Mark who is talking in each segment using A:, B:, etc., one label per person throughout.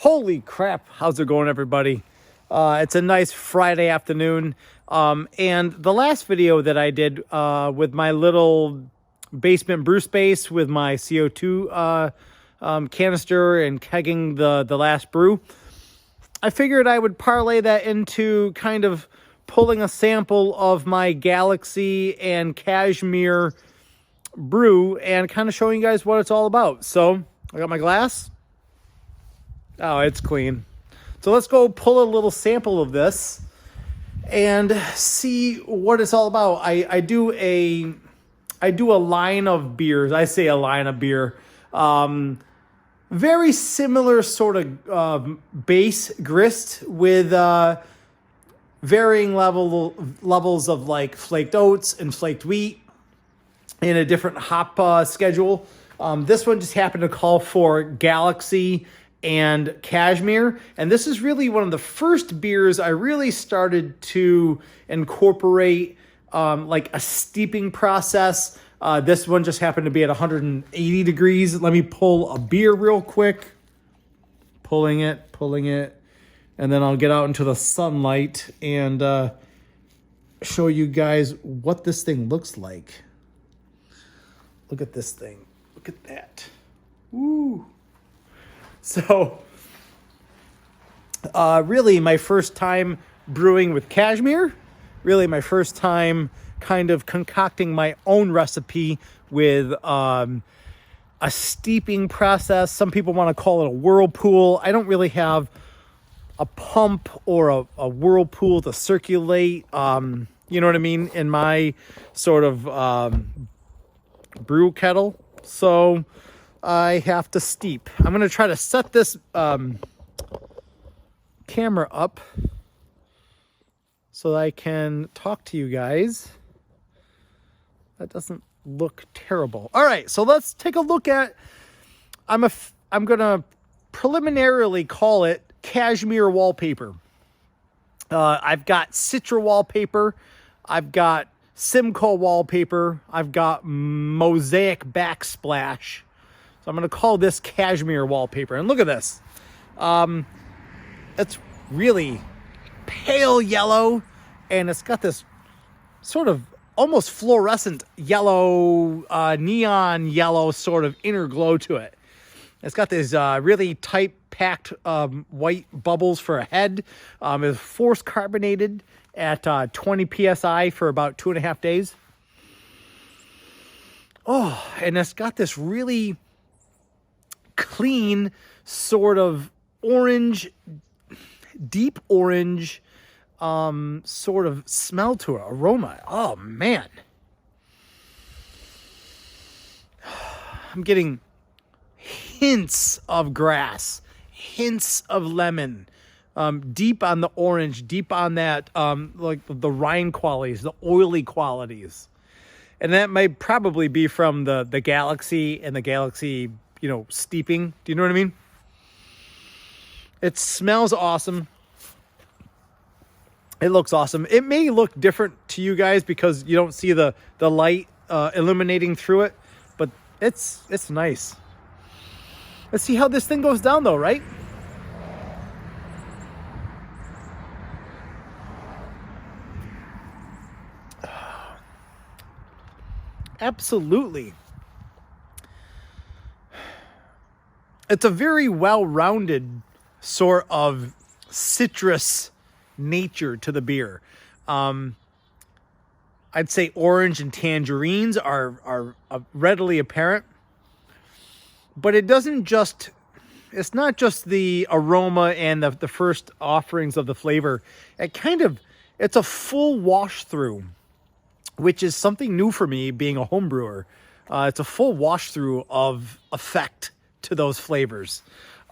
A: Holy crap, how's it going, everybody? It's a nice Friday afternoon. And the last video that I did with my little basement brew space with my CO2 canister and kegging the last brew, I figured I would parlay that into kind of pulling a sample of my Galaxy and Cashmere brew and kind of showing you guys what it's all about. So I got my glass. Oh, it's clean. So let's go pull a little sample of this and see what it's all about. I do a line of beers. I say a line of beer. Very similar sort of base grist with varying levels of like Flaked Oats and Flaked Wheat in a different hop schedule. This one just happened to call for Galaxy and Cashmere, and this is really one of the first beers I really started to incorporate like a steeping process. This one just happened to be at 180 degrees. Let me pull a beer real quick. Pulling it, and then I'll get out into the sunlight and show you guys what this thing looks like. Look at this thing. Look at that. Woo. So, really my first time brewing with Cashmere, really my first time kind of concocting my own recipe with a steeping process. Some people want to call it a whirlpool. I don't really have a pump or a whirlpool to circulate, you know what I mean, in my sort of brew kettle. So I have to steep. I'm going to try to set this camera up so that I can talk to you guys. That doesn't look terrible. All right, so let's take a look at, I'm going to preliminarily call it Cashmere Wallpaper. I've got Citra Wallpaper. I've got Simcoe Wallpaper. I've got Mosaic Backsplash. So I'm going to call this Cashmere Wallpaper. And look at this. It's really pale yellow, and it's got this sort of almost fluorescent yellow, neon yellow sort of inner glow to it. It's got these really tight packed white bubbles for a head. It's force carbonated at 20 psi for about 2.5 days. Oh, and it's got this really clean sort of orange, deep orange sort of smell to it, aroma. Oh man, I'm getting hints of grass, hints of lemon, deep on the orange, deep on that like the rind qualities, the oily qualities. And that might probably be from the Galaxy and the Galaxy, you know, steeping. Do you know what I mean? It smells awesome. It looks awesome. It may look different to you guys because you don't see the light illuminating through it, but it's nice. Let's see how this thing goes down though, right? Absolutely. It's a very well-rounded sort of citrus nature to the beer. I'd say orange and tangerines are readily apparent, but it doesn't just, it's not just the aroma and the first offerings of the flavor. It's a full wash through, which is something new for me being a home brewer. It's a full wash through of effect to those flavors.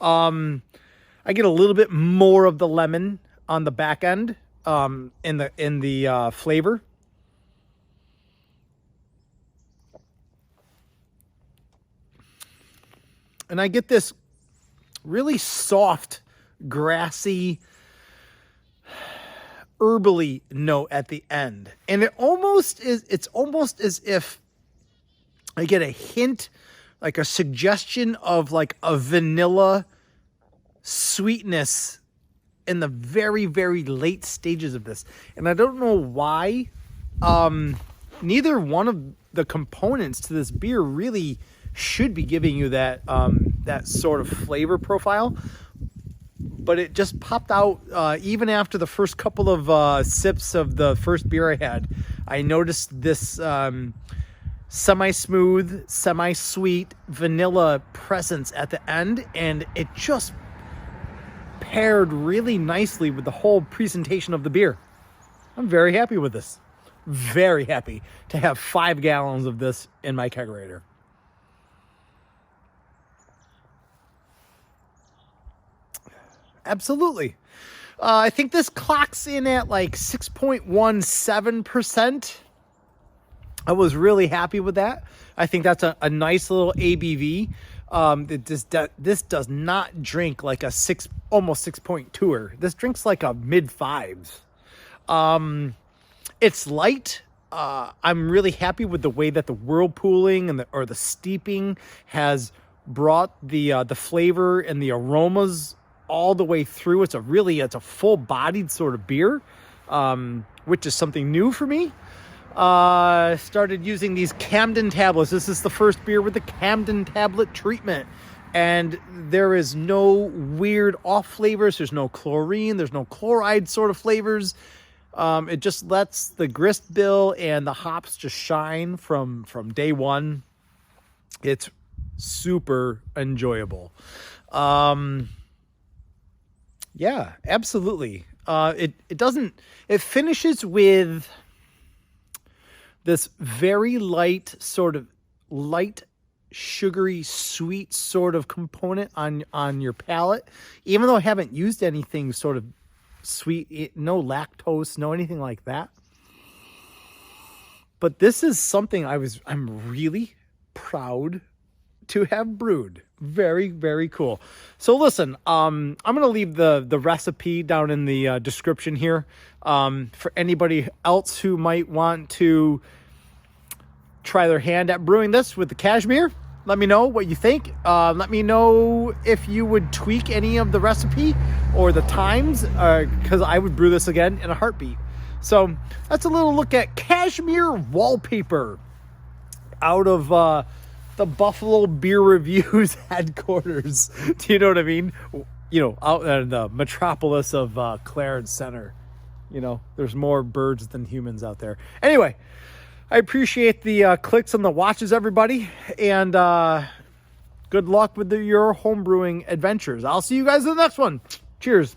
A: I get a little bit more of the lemon on the back end in the flavor. And I get this really soft, grassy, herbally note at the end. And it's almost as if I get a hint, like a suggestion of like a vanilla sweetness in the very, very late stages of this. And I don't know why neither one of the components to this beer really should be giving you that that sort of flavor profile. But it just popped out even after the first couple of sips of the first beer I had. I noticed this semi-smooth, semi-sweet vanilla presence at the end, and it just paired really nicely with the whole presentation of the beer. I'm very happy with this. Very happy to have 5 gallons of this in my kegerator. Absolutely. I think this clocks in at like 6.17%. I was really happy with that. I think that's a nice little ABV. This does not drink like a almost 6.2er. This drinks like a mid 5s. It's light. I'm really happy with the way that the whirlpooling and the steeping has brought the flavor and the aromas all the way through. It's a full-bodied sort of beer, which is something new for me. Started using these Camden tablets. This is the first beer with the Camden tablet treatment, and there is no weird off flavors. There's no chlorine. There's no chloride sort of flavors. It just lets the grist bill and the hops just shine from day one. It's super enjoyable. Yeah, absolutely. It finishes with this very light, sugary, sweet sort of component on your palate. Even though I haven't used anything sort of sweet, no lactose, no anything like that. But this is something I'm really proud to have brewed. Very, very cool. So listen, I'm going to leave the recipe down in the description here. For anybody else who might want to try their hand at brewing this with the Cashmere, let me know what you think. Let me know if you would tweak any of the recipe or the times, because I would brew this again in a heartbeat. So that's a little look at Cashmere Wallpaper out of the Buffalo Beer Reviews headquarters. Do you know what I mean? You know, out in the metropolis of Clarence Center. You know, there's more birds than humans out there. Anyway, I appreciate the clicks and the watches, everybody. And good luck with your homebrewing adventures. I'll see you guys in the next one. Cheers.